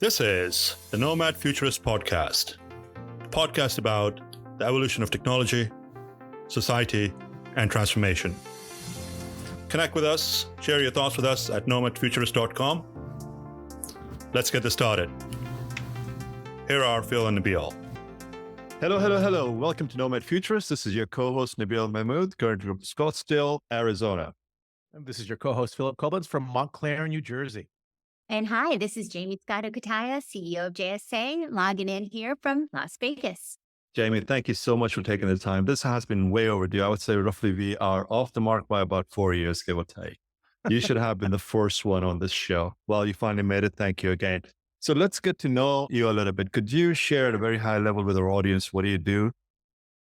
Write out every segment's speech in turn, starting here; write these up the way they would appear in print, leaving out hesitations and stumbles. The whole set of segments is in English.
This is the Nomad Futurist podcast, a podcast about the evolution of technology, society, and transformation. Connect with us, share your thoughts with us at nomadfuturist.com. Let's get this started. Here are Phil and Nabeel. Hello. Welcome to Nomad Futurist. This is your co-host, Nabeel Mahmood, currently from Scottsdale, Arizona. And this is your co-host, Phillip Koblence from Montclair, New Jersey. And hi, this is Jaymie Scotto Cutaia, CEO of JSA, logging in here from Las Vegas. Jaymie, thank you so much for taking the time. This has been way overdue. I would say roughly we are off the mark by about 4 years, give or take. You should have been the first one on this show. Well, you finally made it. Thank you again. So let's get to know you a little bit. Could you share at a very high level with our audience, what do you do?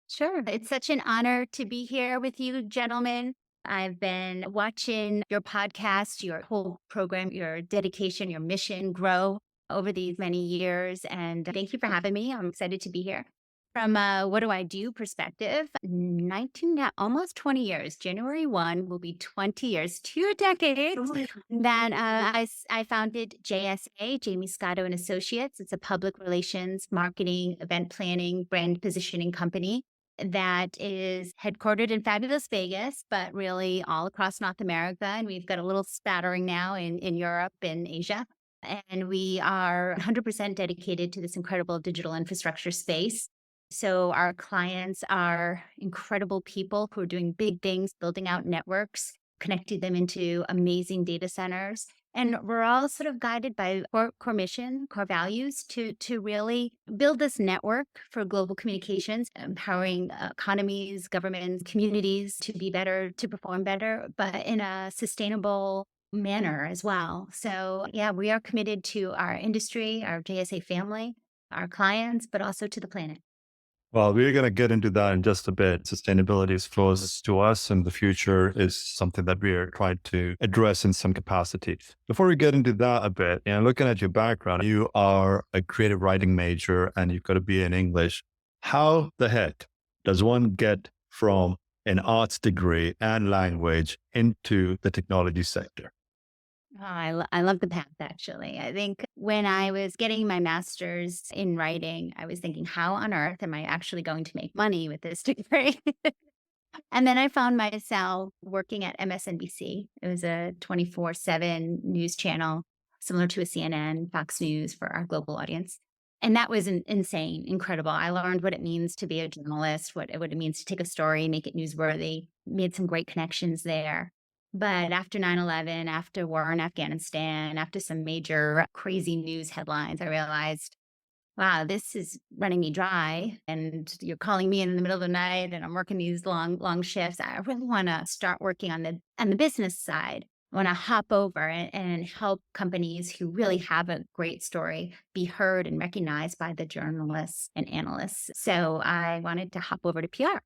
Sure. It's such an honor to be here with you, gentlemen. I've been watching your podcast, your whole program, your dedication, your mission grow over these many years. And thank you for having me. I'm excited to be here. From what do I do perspective, almost 20 years. January 1 will be 20 years, 2 decades that I founded JSA, Jaymie Scotto Associates. It's a public relations, marketing, event planning, brand positioning company that is headquartered in fabulous Vegas, but really all across North America. And we've got a little spattering now in Europe and Asia. And we are 100% dedicated to this incredible digital infrastructure space. So our clients are incredible people who are doing big things, building out networks, connecting them into amazing data centers. And we're all sort of guided by core mission, core values to really build this network for global communications, empowering economies, governments, communities to be better, to perform better, but in a sustainable manner as well. So yeah, we are committed to our industry, our JSA family, our clients, but also to the planet. Well, we're going to get into that in just a bit. Sustainability is close to us, and the future is something that we are trying to address in some capacity. Before we get into that a bit, looking at your background, you are a creative writing major and you've got to be in English. How the heck does one get from an arts degree and language into the technology sector? Oh, I love the path, actually. I think when I was getting my master's in writing, I was thinking, how on earth am I actually going to make money with this degree? And then I found myself working at MSNBC. It was a 24/7 news channel, similar to a CNN, Fox News for our global audience. And that was insane, incredible. I learned what it means to be a journalist, what it means to take a story, make it newsworthy, made some great connections there. But after 9/11, after war in Afghanistan, after some major crazy news headlines, I realized, wow, this is running me dry. And you're calling me in the middle of the night and I'm working these long shifts. I really want to start working on the business side. I want to hop over and help companies who really have a great story be heard and recognized by the journalists and analysts. So I wanted to hop over to PR.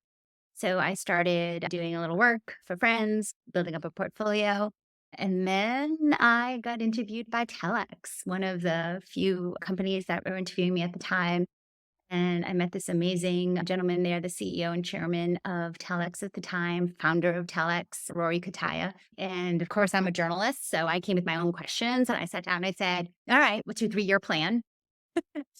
So I started doing a little work for friends, building up a portfolio. And then I got interviewed by Telex, one of the few companies that were interviewing me at the time. And I met this amazing gentleman there, the CEO and chairman of Telex at the time, founder of Telex, Rory Cutaia. And of course, I'm a journalist. So I came with my own questions and I sat down and I said, all right, what's your 3-year plan?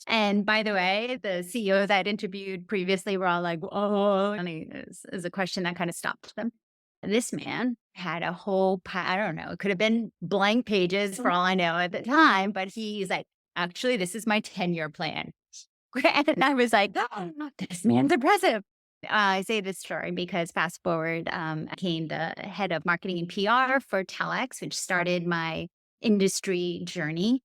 And by the way, the CEOs I'd interviewed previously were all like, oh, and it was a question that kind of stopped them. This man had a whole, I don't know, it could have been blank pages for all I know at the time, but he's like, actually, this is my 10-year plan. And I was like, oh, this man's impressive. I say this story because fast forward, I became the head of marketing and PR for Telex, which started my industry journey.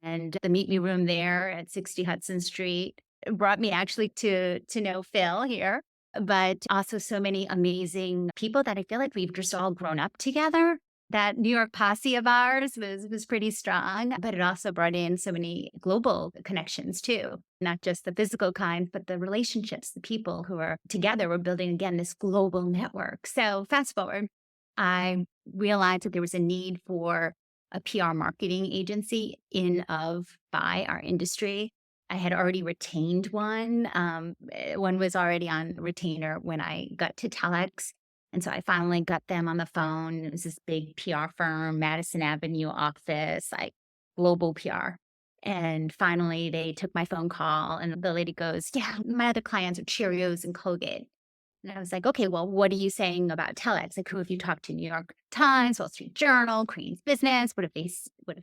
And the Meet Me room there at 60 Hudson Street brought me actually to know Phil here, but also so many amazing people that I feel like we've just all grown up together. That New York posse of ours was pretty strong, but it also brought in so many global connections too, not just the physical kind, but the relationships, the people who are together. We're building, again, this global network. So fast forward, I realized that there was a need for a PR marketing agency by our industry. I had already retained one. One was already on retainer when I got to Telex. And so I finally got them on the phone. It was this big PR firm, Madison Avenue office, like global PR. And finally, they took my phone call and the lady goes, yeah, my other clients are Cheerios and Colgate. And I was like, okay, well, what are you saying about telex? Like, who have you talked to? New York Times, Wall Street Journal, Queen's Business? What if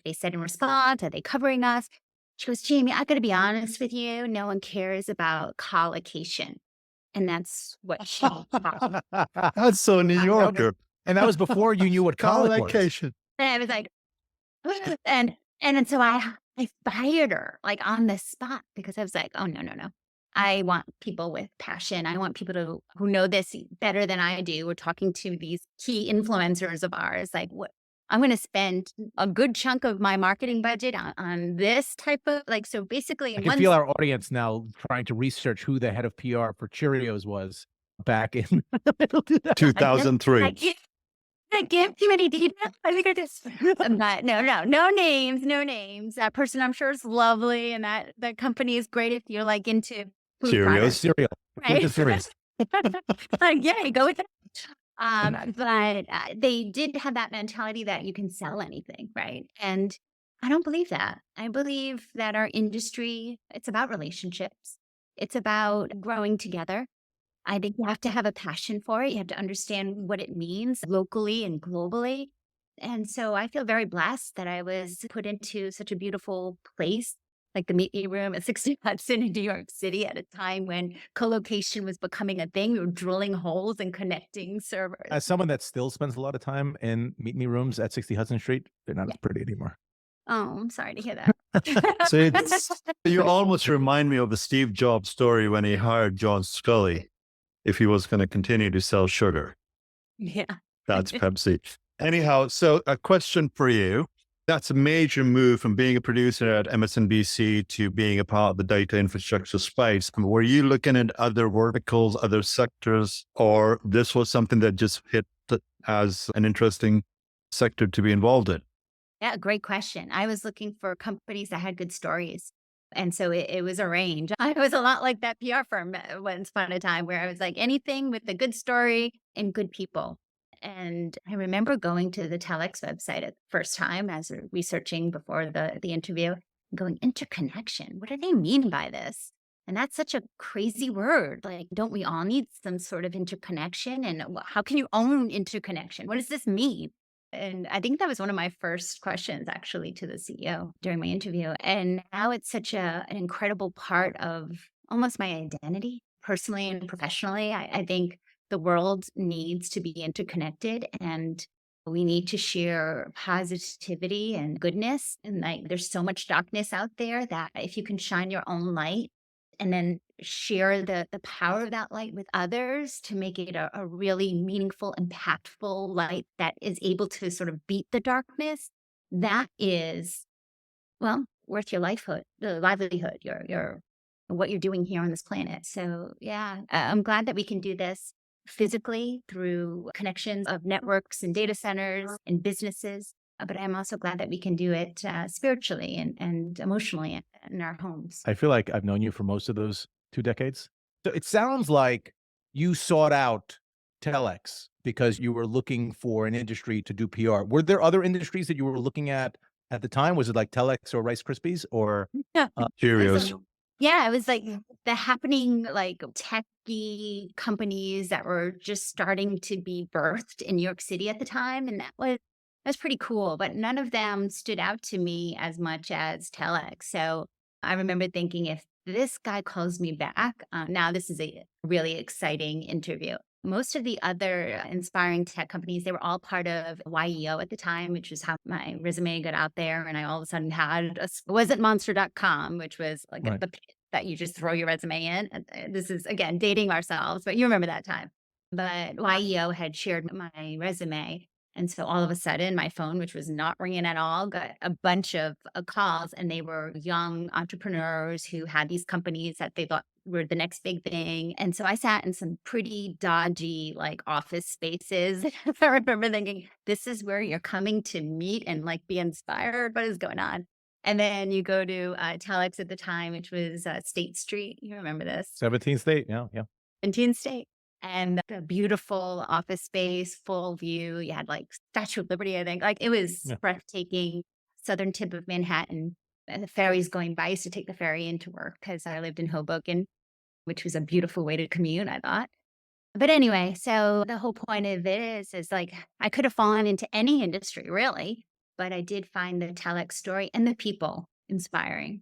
they said in response? Are they covering us? She goes, Jaymie, I got to be honest with you. No one cares about collocation. And that's what she thought. That's so New Yorker. And that was before you knew what college was. Collocation. And I was like, and so I fired her like on the spot because I was like, oh, no. I want people with passion. I want people who know this better than I do. We're talking to these key influencers of ours. Like, what I'm going to spend a good chunk of my marketing budget on this type of so basically, I can feel our audience now trying to research who the head of PR for Cheerios was back in 2003. I can't too many details. I think I just, but no names. That person I'm sure is lovely, and that company is great if you're like into food Cheerios. products, cereal, right? cereal. Like, yeah, go with that. But they did have that mentality that you can sell anything, right? And I don't believe that. I believe that our industry, it's about relationships. It's about growing together. I think you have to have a passion for it. You have to understand what it means locally and globally. And so I feel very blessed that I was put into such a beautiful place, like the Meet Me Room at 60 Hudson in New York City at a time when co-location was becoming a thing. We were drilling holes and connecting servers. As someone that still spends a lot of time in Meet Me Rooms at 60 Hudson Street, they're not as pretty anymore. Oh, I'm sorry to hear that. So you almost remind me of the Steve Jobs story when he hired John Scully if he was going to continue to sell sugar. Yeah. That's Pepsi. Anyhow, so a question for you. That's a major move from being a producer at MSNBC to being a part of the data infrastructure space. Were you looking at other verticals, other sectors, or this was something that just hit as an interesting sector to be involved in? Yeah, great question. I was looking for companies that had good stories. And so it was a range. I was a lot like that PR firm once upon a time where I was like anything with a good story and good people. And I remember going to the telex website at the first time as researching before the interview, going, interconnection. What do they mean by this? And that's such a crazy word. Like, don't we all need some sort of interconnection? And how can you own interconnection? What does this mean? And I think that was one of my first questions actually to the CEO during my interview. And now it's such an incredible part of almost my identity, personally and professionally. I think the world needs to be interconnected and we need to share positivity and goodness. And like, there's so much darkness out there that if you can shine your own light and then share the power of that light with others to make it a really meaningful, impactful light that is able to sort of beat the darkness, that is, well, worth your livelihood, your what you're doing here on this planet. So yeah, I'm glad that we can do this physically through connections of networks and data centers and businesses. But I'm also glad that we can do it spiritually and emotionally in our homes. I feel like I've known you for most of those 2 decades. So it sounds like you sought out telex because you were looking for an industry to do PR. Were there other industries that you were looking at the time? Was it like telex or Rice Krispies or Cheerios? Yeah, it was like the happening, like techy companies that were just starting to be birthed in New York City at the time. And that's pretty cool, but none of them stood out to me as much as telex. So I remember thinking, if this guy calls me back, now this is a really exciting interview. Most of the other inspiring tech companies, they were all part of YEO at the time, which is how my resume got out there. And I all of a sudden wasn't monster.com, which was like the pit that you just throw your resume in. And this is, again, dating ourselves, but you remember that time. But YEO had shared my resume. And so all of a sudden, my phone, which was not ringing at all, got a bunch of calls, and they were young entrepreneurs who had these companies that they thought were the next big thing. And so I sat in some pretty dodgy, like, office spaces. I remember thinking, this is where you're coming to meet and like be inspired. What is going on? And then you go to telex at the time, which was State Street. You remember this? 17th State? Yeah. 17th State. And a beautiful office space, full view. You had like Statue of Liberty, I think. Like, it was breathtaking, southern tip of Manhattan. and the ferries going by. I used to take the ferry into work because I lived in Hoboken, which was a beautiful way to commute, I thought. But anyway, so the whole point of it is like I could have fallen into any industry really, but I did find the telex story and the people inspiring.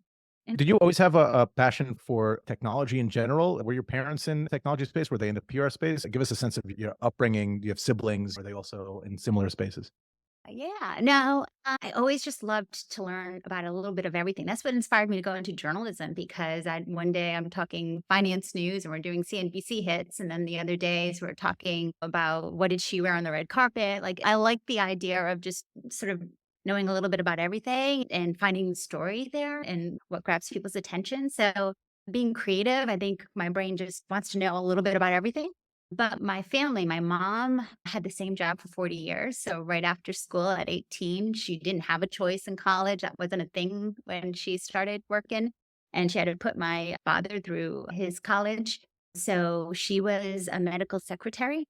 Did you always have a passion for technology in general? Were your parents in the technology space? Were they in the PR space? Give us a sense of your upbringing. Do you have siblings? Were they also in similar spaces? Yeah, no, I always just loved to learn about a little bit of everything. That's what inspired me to go into journalism because one day I'm talking finance news and we're doing CNBC hits. And then the other days we're talking about what did she wear on the red carpet? Like I like the idea of just sort of knowing a little bit about everything and finding the story there and what grabs people's attention. So being creative, I think my brain just wants to know a little bit about everything. But my family, my mom had the same job for 40 years. So right after school at 18, she didn't have a choice in college. That wasn't a thing when she started working. And she had to put my father through his college. So she was a medical secretary.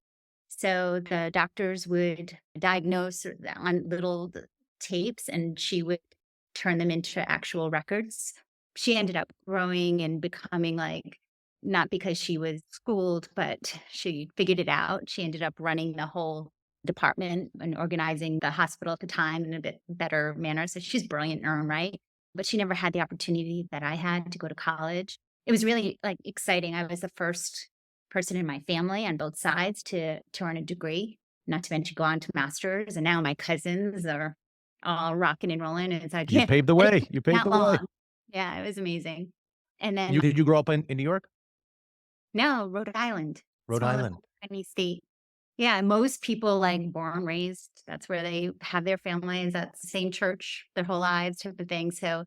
So the doctors would diagnose on little tapes and she would turn them into actual records. She ended up growing and becoming like, not because she was schooled, but she figured it out. She ended up running the whole department and organizing the hospital at the time in a bit better manner. So she's brilliant in her own right, but she never had the opportunity that I had to go to college. It was really like exciting. I was the first person in my family on both sides to earn a degree, not to mention go on to masters. And now my cousins are all rocking and rolling. And so I You can't. paved the way. You paved Not the way. long. Yeah, it was amazing. And then Did you grow up in New York? no, Rhode Island. Rhode Small Island. little tiny state. Yeah, most people like born, raised, that's where they have their families. That's the same church their whole lives type of thing. So,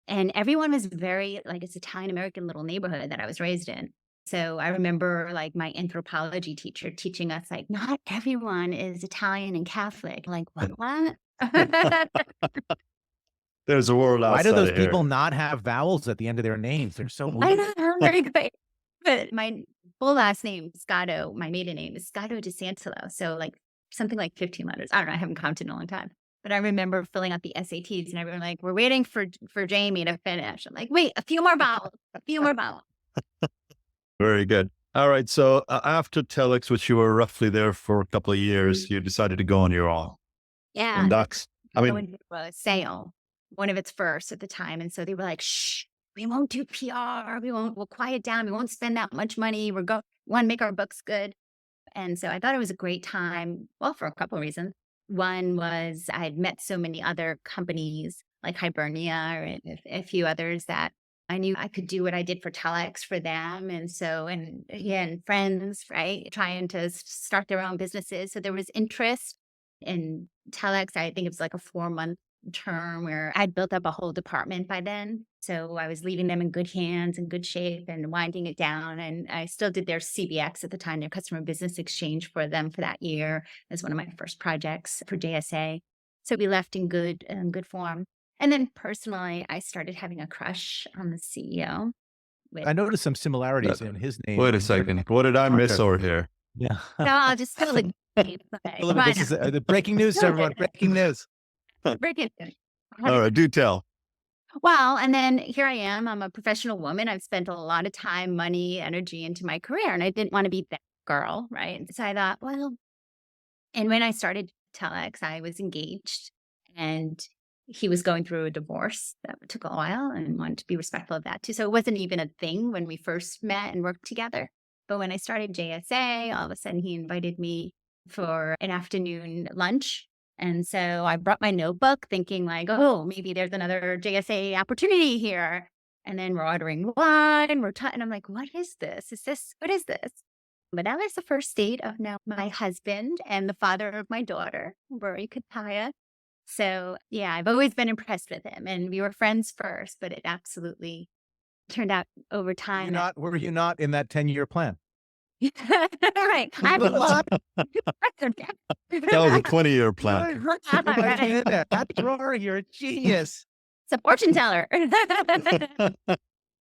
and everyone was very like it's Italian American little neighborhood that I was raised in. So I remember like my anthropology teacher teaching us like not everyone is Italian and Catholic. Like what? There's a world Why do outside those of here. people not have vowels at the end of their names? They're so I weird. know, very great. But my full last name, Scotto, my maiden name is Scotto Cutaia. So like something like 15 letters. I don't know. I haven't counted in a long time. But I remember filling out the SATs and everyone like, we're waiting for Jaymie to finish. I'm like, wait, a few more vowels, a few more vowels. Very good. All right. So after Telex, which you were roughly there for a couple of years, you decided to go on your own. Yeah. And that's, I mean, went to a sale, one of its first at the time. And so they were like, shh, we won't do PR. We'll quiet down. We won't spend that much money. We want to make our books good. And so I thought it was a great time. Well, for a couple of reasons. One was I had met so many other companies like Hibernia and a few others that I knew I could do what I did for Telex for them. And so, and friends, right, trying to start their own businesses. So there was interest in Telex. I think it was like a 4-month term where I'd built up a whole department by then. So I was leaving them in good hands and good shape and winding it down. And I still did their CBX at the time, their customer business exchange for them for that year as one of my first projects for JSA. So we left in good form. And then personally, I started having a crush on the CEO. I noticed some similarities in his name. wait a second. What did I miss over here? Yeah. No, I'll just spill the This is the breaking news to everyone. Breaking news. breaking news. All right. Do tell. Well, and then here I am. I'm a professional woman. I've spent a lot of time, money, energy into my career, and I didn't want to be that girl, right? So I thought, well, and when I started Telex, I was engaged, and he was going through a divorce that took a while, and wanted to be respectful of that too. So it wasn't even a thing when we first met and worked together. But when I started JSA, all of a sudden he invited me for an afternoon lunch. And so I brought my notebook thinking like, oh, maybe there's another JSA opportunity here. And then we're ordering wine, and I'm like, what is this? What is this? But that was the first date of now my husband and the father of my daughter, Jaymie Scotto Cutaia. So yeah, I've always been impressed with him. And we were friends first, but it absolutely turned out over time. Were you not in that 10-year plan? Right. I have a lot. That was a 20-year plan. That drawer, you're a genius. It's a fortune teller.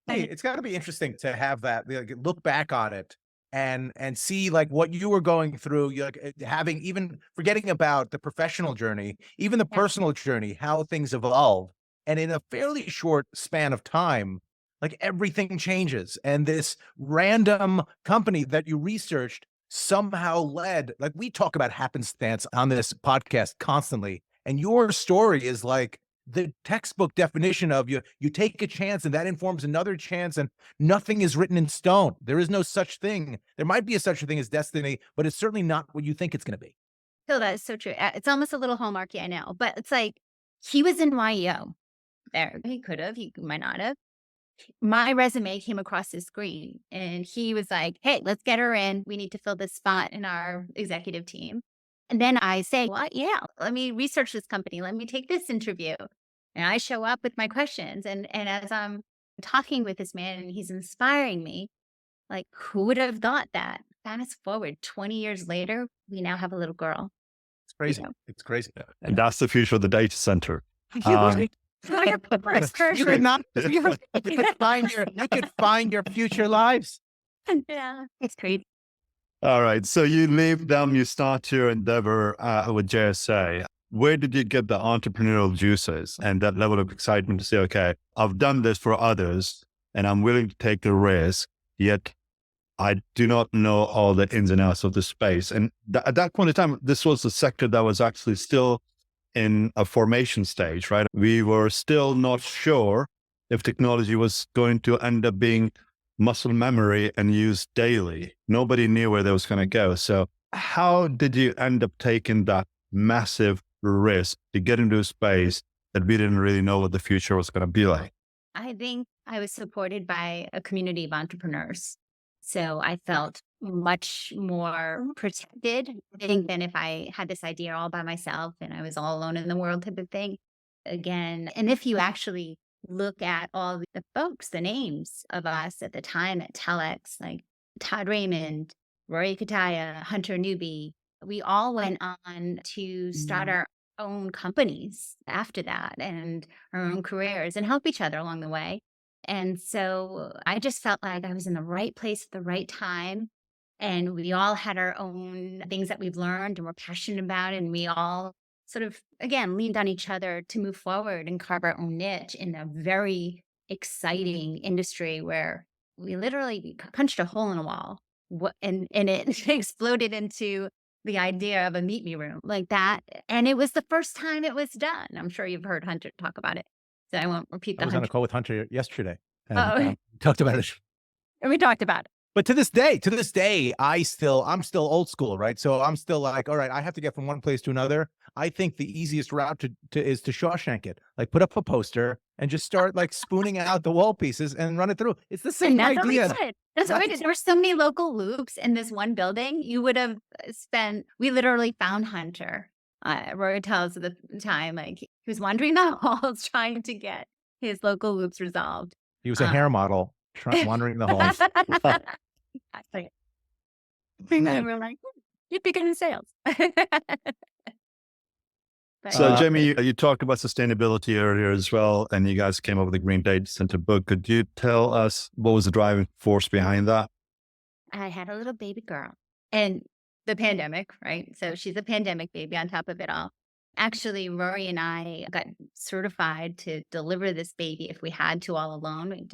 Hey, it's got to be interesting to have that, like, look back on it and see like what you were going through, like having, even forgetting about the professional journey, even the personal journey, how things evolve. And in a fairly short span of time, like everything changes. And this random company that you researched somehow led, like we talk about happenstance on this podcast constantly. And your story is like the textbook definition of you take a chance and that informs another chance, and nothing is written in stone. There is no such thing. There might be a such a thing as destiny, but it's certainly not what you think it's going to be. So that's so true. It's almost a little hallmarky, I know, but it's like he was in YEO there. He could have, he might not have. My resume came across his screen and he was like, hey, let's get her in. We need to fill this spot in our executive team. And then I say, well, yeah, let me research this company. Let me take this interview. And I show up with my questions. And as I'm talking with this man and he's inspiring me, like, who would have thought that? Fast forward 20 years later, we now have a little girl. It's crazy. You know? It's crazy. And that's the future of the data center. You could not. You could find your future lives. Yeah, it's crazy. All right. So you leave them, you start your endeavor with JSA. Where did you get the entrepreneurial juices and that level of excitement to say, okay, I've done this for others and I'm willing to take the risk, yet I do not know all the ins and outs of the space. And at that point in time, this was a sector that was actually still in a formation stage, right? We were still not sure if technology was going to end up being muscle memory and used daily. Nobody knew where that was going to go. So how did you end up taking that massive risk to get into a space that we didn't really know what the future was going to be like? I think I was supported by a community of entrepreneurs. So I felt much more protected, I think, than if I had this idea all by myself and I was all alone in the world type of thing. Again, and if you actually look at all the folks, the names of us at the time at Telex, like Todd Raymond, Rory Cutaia, Hunter Newby, we all went on to start our own companies after that and our own careers and help each other along the way. And so I just felt like I was in the right place at the right time. And we all had our own things that we've learned and we're passionate about. And we all sort of, again, leaned on each other to move forward and carve our own niche in a very exciting industry where we literally punched a hole in a wall and it exploded into the idea of a meet me room like that. And it was the first time it was done. I'm sure you've heard Hunter talk about it. So I won't repeat the I was on a call with Hunter yesterday. And, Oh, talked about it. and we talked about it. But to this day, I'm still old school, right? So I'm still like, all right, I have to get from one place to another. I think the easiest route is to Shawshank it. Like put up a poster and just start like spooning out the wall pieces and run it through. It's the same And that's idea. what we did. That's what we did. There were so many local loops in this one building. You would have we literally found Hunter. Rory tells of the time, like he was wandering the halls trying to get his local loops resolved. He was a hair model wandering the halls. Exactly. And we're like, you'd be good in sales. But, So Jaymie, you talked about sustainability earlier as well, and you guys came up with the Green Data Center book. Could you tell us what was the driving force behind that? I had a little baby girl and the pandemic, right? So she's a pandemic baby on top of it all. Actually, Rory and I got certified to deliver this baby if we had to all alone. We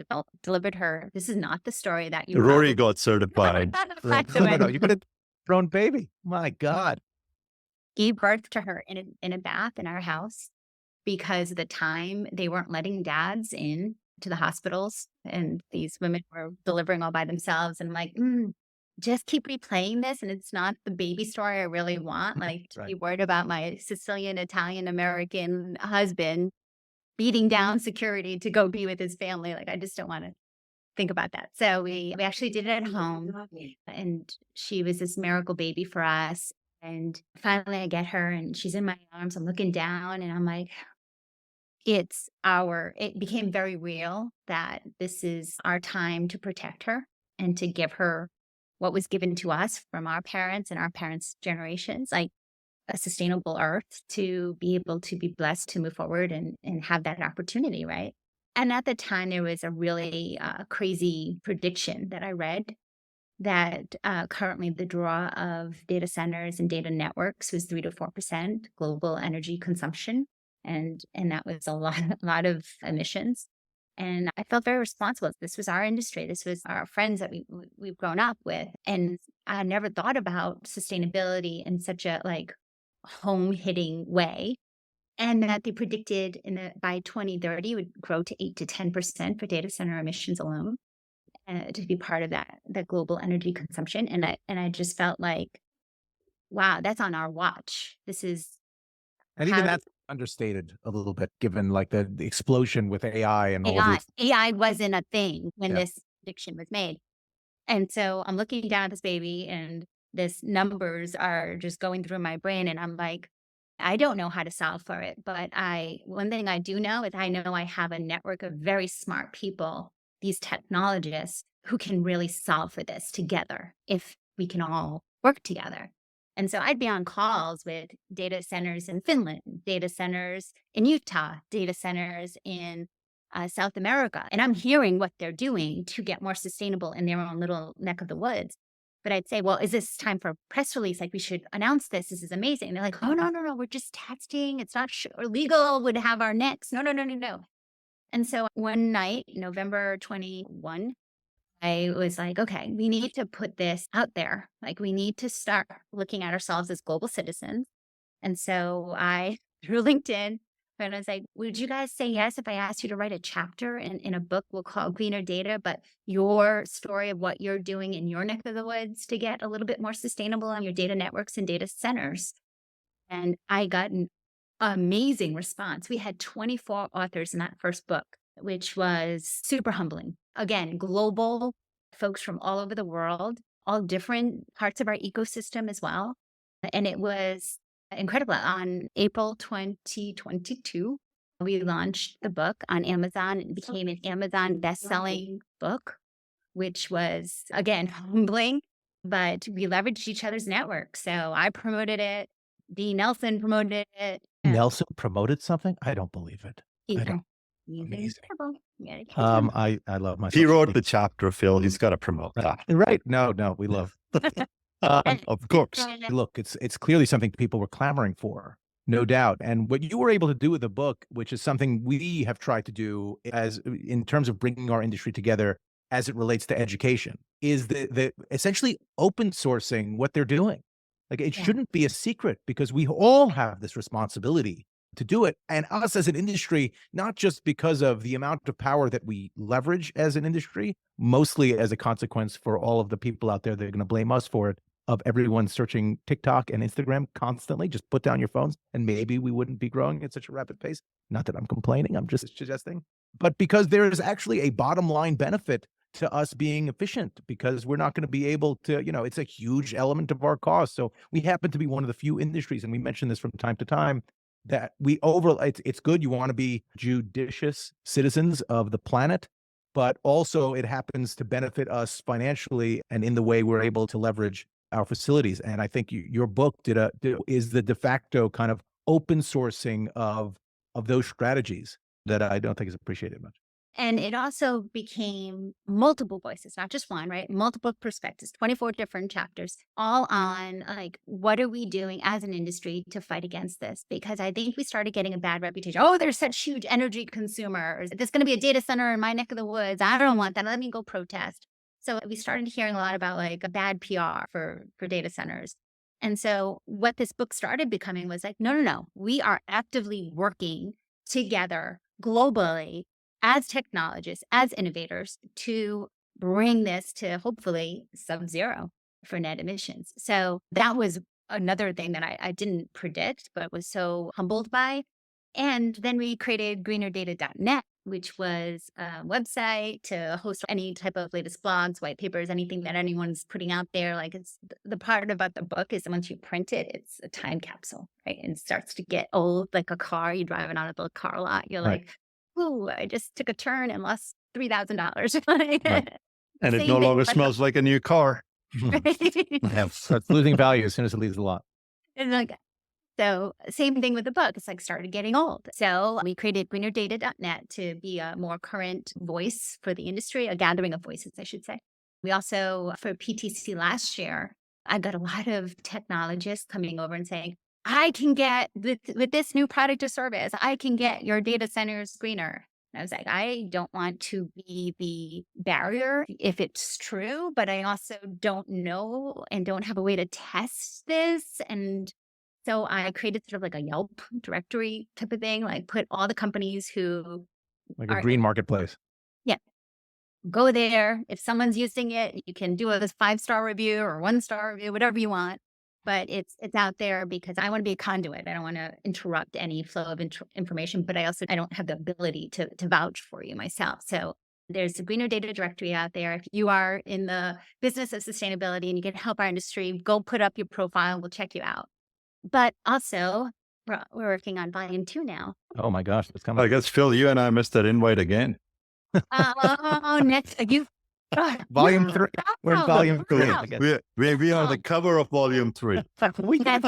delivered her. This is not the story that you Rory got certified. No, you could have thrown baby. My God. Gave birth to her in a bath in our house because at the time they weren't letting dads in to the hospitals and these women were delivering all by themselves. And I'm like, just keep replaying this and it's not the baby story I really want. Like to be worried about my Sicilian, Italian, American husband beating down security to go be with his family. Like I just don't want to think about that. So we actually did it at home and she was this miracle baby for us. And finally I get her and she's in my arms. I'm looking down and I'm like, it became very real that this is our time to protect her and to give her what was given to us from our parents and our parents' generations, like a sustainable earth to be able to be blessed to move forward and have that opportunity, right? And at the time, there was a really crazy prediction that I read that currently the draw of data centers and data networks was 3 to 4% global energy consumption. And that was a lot of emissions. And I felt very responsible. This was our industry. This was our friends that we've grown up with. And I never thought about sustainability in such a like home hitting way. And that they predicted by 2030 would grow to 8 to 10% for data center emissions alone, to be part of the global energy consumption. And I just felt like, wow, that's on our watch. This is And even that's understated a little bit, given like the explosion with AI and all of these. AI wasn't a thing when this prediction was made. And so I'm looking down at this baby and this numbers are just going through my brain. And I'm like, I don't know how to solve for it. But one thing I do know is I know I have a network of very smart people, these technologists who can really solve for this together if we can all work together. And so I'd be on calls with data centers in Finland, data centers in Utah, data centers in South America. And I'm hearing what they're doing to get more sustainable in their own little neck of the woods. But I'd say, well, is this time for a press release? Like, we should announce this. This is amazing. And they're like, oh, no. We're just testing. It's not legal. Would have our necks. No. And so one night, November 21, I was like, okay, we need to put this out there. Like, we need to start looking at ourselves as global citizens. And so I, through LinkedIn, and I was like, would you guys say yes if I asked you to write a chapter in a book we'll call Greener Data, but your story of what you're doing in your neck of the woods to get a little bit more sustainable on your data networks and data centers? And I got an amazing response. We had 24 authors in that first book, which was super humbling. Again, global folks from all over the world, all different parts of our ecosystem as well. And it was incredible. On April 2022, we launched the book on Amazon. It became an Amazon best-selling book, which was, again, humbling, but we leveraged each other's network. So I promoted it. D. Nelson promoted it. Nelson promoted something? I don't believe it. I don't. Amazing. I love myself. He wrote the chapter, Phil. He's got to promote that. Right. No, we love. Of course. Look, it's clearly something people were clamoring for, no doubt. And what you were able to do with the book, which is something we have tried to do as in terms of bringing our industry together as it relates to education, is the essentially open sourcing what they're doing. Like, it shouldn't be a secret because we all have this responsibility to do it. And us as an industry, not just because of the amount of power that we leverage as an industry, mostly as a consequence for all of the people out there that are going to blame us for it, of everyone searching TikTok and Instagram constantly. Just put down your phones and maybe we wouldn't be growing at such a rapid pace. Not that I'm complaining, I'm just suggesting. But because there is actually a bottom line benefit to us being efficient, because we're not going to be able to, it's a huge element of our cost. So we happen to be one of the few industries, and we mention this from time to time, that it's good. You want to be judicious citizens of the planet, but also it happens to benefit us financially and in the way we're able to leverage our facilities. And I think your book is the de facto kind of open sourcing of those strategies that I don't think is appreciated much. And it also became multiple voices, not just one, right? Multiple perspectives, 24 different chapters, all on like, what are we doing as an industry to fight against this? Because I think we started getting a bad reputation. Oh, there's such huge energy consumers. There's going to be a data center in my neck of the woods. I don't want that. Let me go protest. So we started hearing a lot about like a bad PR for data centers. And so what this book started becoming was like, no. We are actively working together globally as technologists, as innovators, to bring this to hopefully sub-zero for net emissions. So that was another thing that I didn't predict, but was so humbled by. And then we created greenerdata.net, which was a website to host any type of latest blogs, white papers, anything that anyone's putting out there. Like, it's the part about the book is that once you print it, it's a time capsule, right? And it starts to get old, like a car. You're driving out of the car lot. You're like, oh, I just took a turn and lost $3,000. Right. And it no longer smells like a new car. Yeah, starts losing value as soon as it leaves the lot. And like, so same thing with the book. It's like started getting old. So we created greenerdata.net to be a more current voice for the industry, a gathering of voices, I should say. We also, for PTC last year, I got a lot of technologists coming over and saying, I can get with this new product or service, I can get your data centers greener. And I was like, I don't want to be the barrier if it's true, but I also don't know and don't have a way to test this. And so I created sort of like a Yelp directory type of thing, like put all the companies who Like are a green marketplace. go there. If someone's using it, you can do a 5-star review or 1-star review, whatever you want. But it's out there because I want to be a conduit. I don't want to interrupt any flow of information, but I don't have the ability to vouch for you myself. So there's a greener data directory out there. If you are in the business of sustainability and you can help our industry, go put up your profile. We'll check you out. But also, we're working on volume 2 now. Oh my gosh, that's coming. I guess, Phil, you and I missed that invite again. Next, Volume 3. We're in volume 3. Wow. I guess. We are the cover of volume 3. That's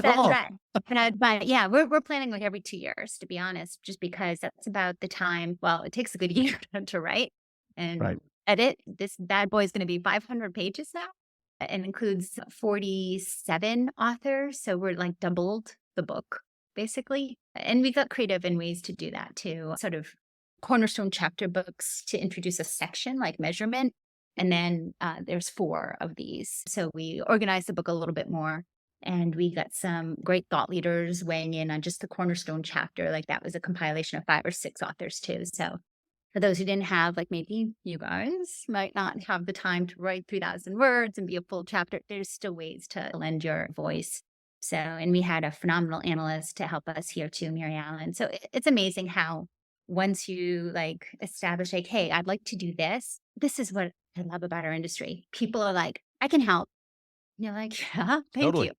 right. But yeah, we're planning like every 2 years, to be honest, just because that's about the time. Well, it takes a good year to write and Right. edit. This bad boy is going to be 500 pages now and includes 47 authors. So we're like doubled the book, basically. And we got creative in ways to do that too. Sort of cornerstone chapter books to introduce a section like measurement. And then there's 4 of these. So we organized the book a little bit more. And we got some great thought leaders weighing in on just the cornerstone chapter. Like that was a compilation of 5 or 6 authors too. So for those who didn't have, like maybe you guys might not have the time to write 3,000 words and be a full chapter, there's still ways to lend your voice. So, and we had a phenomenal analyst to help us here too, Mary Allen. So it's amazing how once you like establish like, hey, I'd like to do this. This is what I love about our industry. People are like, I can help. And you're like, yeah, thank Totally. you.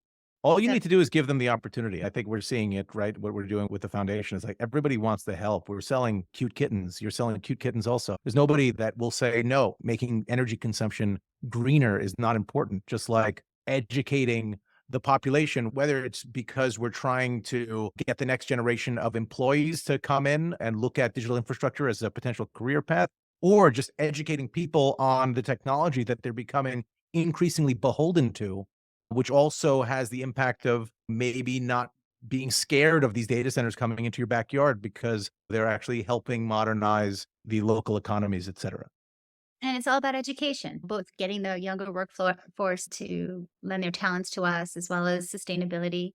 All you So- need to do is give them the opportunity. I think we're seeing it, right? What we're doing with the foundation is like everybody wants the help. We're selling cute kittens. You're selling cute kittens also. There's nobody that will say, no, making energy consumption greener is not important. Just like educating the population, whether it's because we're trying to get the next generation of employees to come in and look at digital infrastructure as a potential career path, or just educating people on the technology that they're becoming increasingly beholden to, which also has the impact of maybe not being scared of these data centers coming into your backyard because they're actually helping modernize the local economies, et cetera. And it's all about education, both getting the younger workforce to lend their talents to us, as well as sustainability.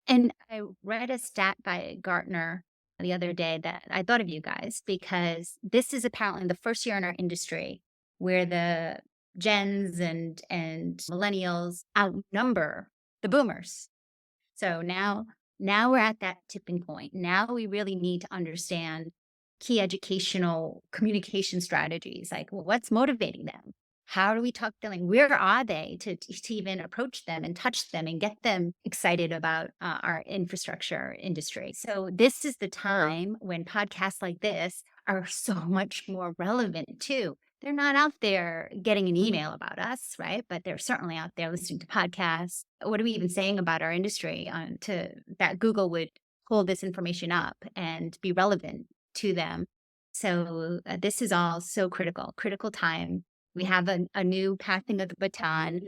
And I read a stat by Gartner the other day that I thought of you guys, because this is apparently the first year in our industry where the gens and millennials outnumber the boomers. So now we're at that tipping point. Now we really need to understand key educational communication strategies, like, well, what's motivating them? How do we talk to them? Where are they to even approach them and touch them and get them excited about our infrastructure industry? So this is the time when podcasts like this are so much more relevant too. They're not out there getting an email about us, right? But they're certainly out there listening to podcasts. What are we even saying about our industry to that Google would pull this information up and be relevant to them? So this is all so critical time. We have a new passing of the baton,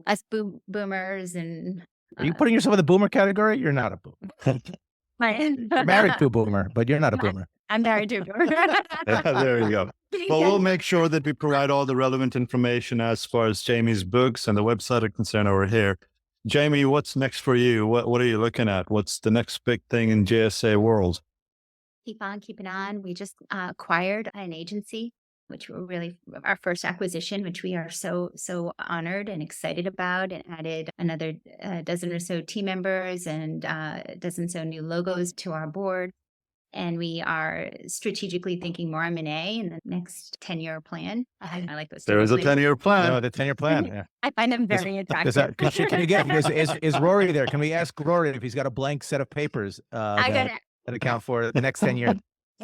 us boomers and... Are you putting yourself in the boomer category? You're not a boomer. You're married to a boomer, but you're not a boomer. I'm married to a boomer. Yeah, there you go. Well, we'll make sure that we provide all the relevant information as far as Jaymie's books and the website are concerned over here. Jaymie, what's next for you? What are you looking at? What's the next big thing in JSA world? Keep on keeping on. We just acquired an agency, which we're really our first acquisition, which we are so honored and excited about, and added another dozen or so team members and a dozen or so new logos to our board. And we are strategically thinking more M&A in the next 10-year plan. I like those. There is a 10-year plan. No, the 10-year plan. Yeah. I find them very attractive. Can you get, is Rory there? Can we ask Rory if he's got a blank set of papers that account for the next 10 years?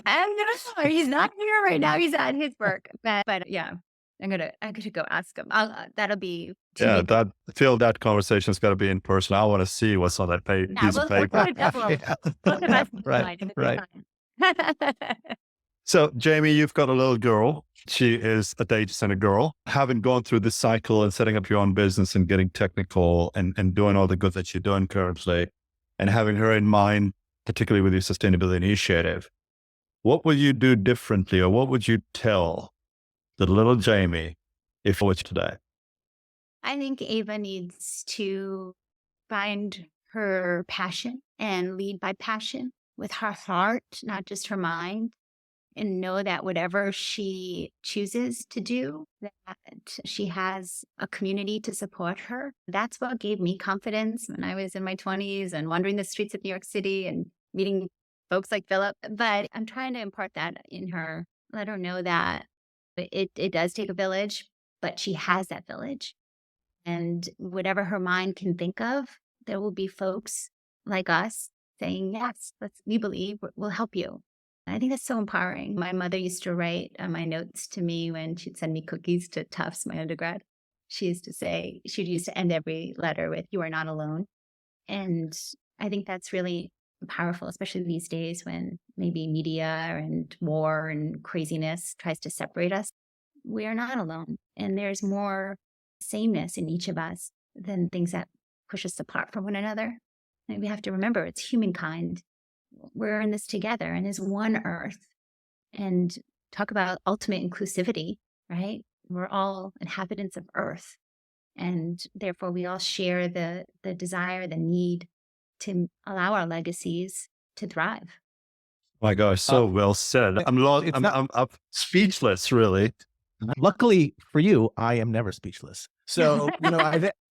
I'm gonna. He's not here right now. He's at his work. But yeah, I'm gonna go ask him. That'll be. Phil, that conversation's got to be in person. I want to see what's on that piece of paper. Right. So, Jaymie, you've got a little girl. She is a data center girl. Having gone through this cycle and setting up your own business and getting technical and doing all the good that you're doing currently, and having her in mind, particularly with your sustainability initiative, what would you do differently, or what would you tell the little Jaymie if it was today? I think Ava needs to find her passion and lead by passion with her heart, not just her mind, and know that whatever she chooses to do, that she has a community to support her. That's what gave me confidence when I was in my 20s and wandering the streets of New York City and meeting folks like Phillip. But I'm trying to impart that in her, let her know that it does take a village, but she has that village. And whatever her mind can think of, there will be folks like us saying, yes, we believe, we'll help you. I think that's so empowering. My mother used to write my notes to me when she'd send me cookies to Tufts, my undergrad. She used to end every letter with, "You are not alone." And I think that's really powerful, especially these days when maybe media and war and craziness tries to separate us. We are not alone. And there's more sameness in each of us than things that push us apart from one another. And we have to remember it's humankind. We're in this together, and there's one earth. And talk about ultimate inclusivity, right? We're all inhabitants of earth. And therefore we all share the desire, the need to allow our legacies to thrive. My gosh, so well said. I'm speechless, really. Luckily for you, I am never speechless. So,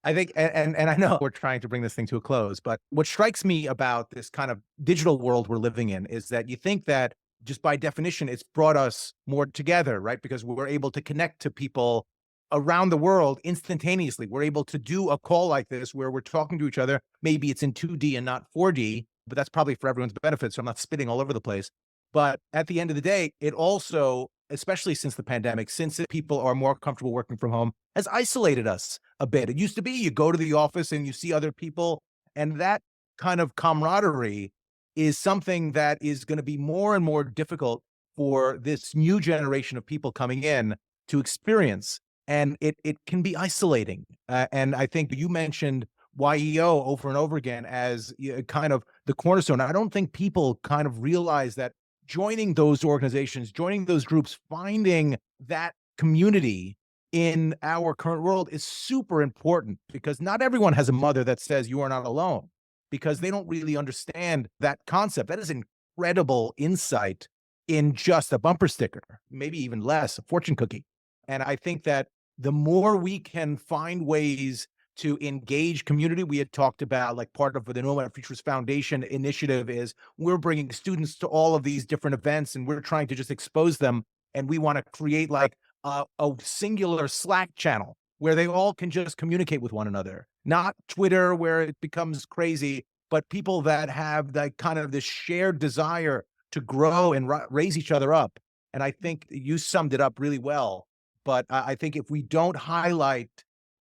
I think, and I know we're trying to bring this thing to a close, but what strikes me about this kind of digital world we're living in is that you think that just by definition, it's brought us more together, right? Because we're able to connect to people around the world instantaneously. We're able to do a call like this where we're talking to each other. Maybe it's in 2D and not 4D, but that's probably for everyone's benefit. So I'm not spitting all over the place. But at the end of the day, it also, especially since the pandemic, since people are more comfortable working from home, has isolated us a bit. It used to be you go to the office and you see other people, and that kind of camaraderie is something that is going to be more and more difficult for this new generation of people coming in to experience. And it can be isolating. And I think you mentioned YEO over and over again as kind of the cornerstone. I don't think people kind of realize that joining those organizations, joining those groups, finding that community in our current world is super important, because not everyone has a mother that says you are not alone, because they don't really understand that concept. That is incredible insight in just a bumper sticker, maybe even less, a fortune cookie. And I think that the more we can find ways to engage community, we had talked about, like, part of the Nomad Futurist Foundation initiative is we're bringing students to all of these different events, and we're trying to just expose them. And we want to create like a singular Slack channel where they all can just communicate with one another, not Twitter where it becomes crazy, but people that have that kind of this shared desire to grow and raise each other up. And I think you summed it up really well. But I think if we don't highlight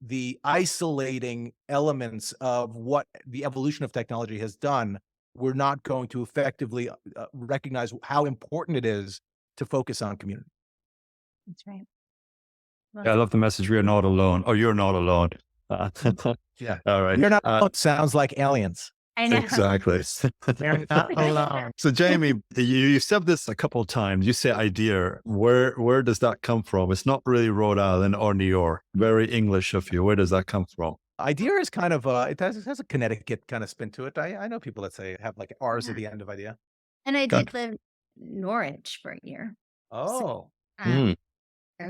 the isolating elements of what the evolution of technology has done, we're not going to effectively recognize how important it is to focus on community. That's right. Yeah, I love the message. We are not alone. Oh, you're not alone. Yeah. All right. You're not alone. Sounds like aliens. I know. Exactly. They're not alone. So, Jaymie, you said this a couple of times. You say idea. Where does that come from? It's not really Rhode Island or New York. Very English of you. Where does that come from? Idea is kind of it has a Connecticut kind of spin to it. I know people that say have like R's at the end of idea. And I Got did live in Norwich for a year. Oh, Um,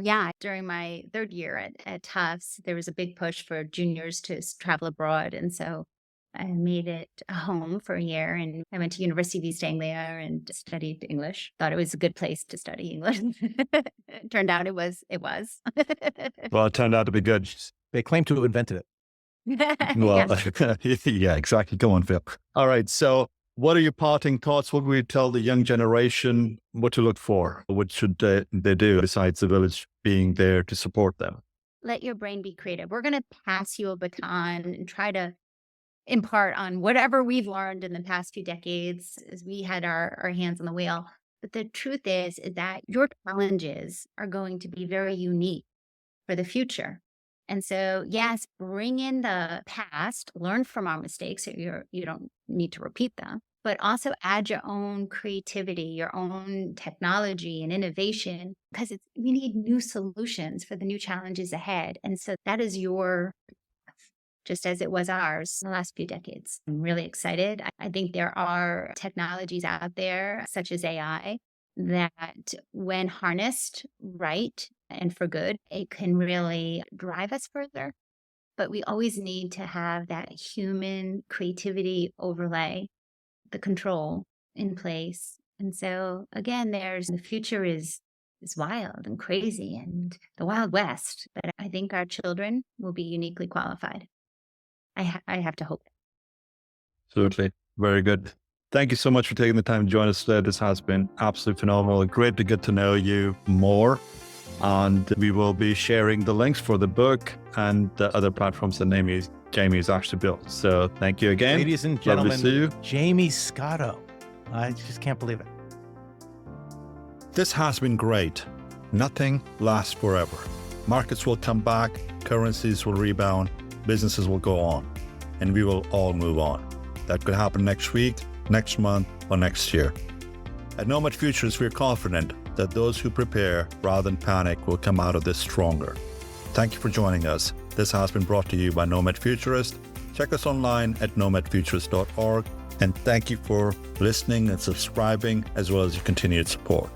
Yeah, during my third year at Tufts, there was a big push for juniors to travel abroad. And so I made it a home for a year, and I went to University of East Anglia and studied English. Thought it was a good place to study English. It turned out it was. Well, it turned out to be good. they claim to have invented it. Well, Yes. yeah, exactly. Go on, Phil. All right. So, what are your parting thoughts? What would we tell the young generation what to look for? What should they do besides the village being there to support them? Let your brain be creative. We're going to pass you a baton and try to impart on whatever we've learned in the past few decades as we had our hands on the wheel. But the truth is that your challenges are going to be very unique for the future. And so, yes, bring in the past, learn from our mistakes so you don't need to repeat them, but also add your own creativity, your own technology and innovation, because we need new solutions for the new challenges ahead. And so that is your, just as it was ours in the last few decades. I'm really excited. I think there are technologies out there, such as AI, that when harnessed right and for good, it can really drive us further. But we always need to have that human creativity overlay, the control in place. And so again, the future is wild and crazy and the Wild West. But I think our children will be uniquely qualified. I have to hope. Absolutely. Very good. Thank you so much for taking the time to join us today. This has been absolutely phenomenal. Great to get to know you more. And we will be sharing the links for the book and the other platforms that Jaymie is actually built. So thank you again. Ladies and gentlemen, Lovely to see you. Jaymie Scotto. I just can't believe it. This has been great. Nothing lasts forever. Markets will come back, currencies will rebound, businesses will go on, and we will all move on. That could happen next week, next month, or next year. At Nomad Futurist, we're confident that those who prepare rather than panic will come out of this stronger. Thank you for joining us. This has been brought to you by Nomad Futurist. Check us online at nomadfuturist.org. And thank you for listening and subscribing, as well as your continued support.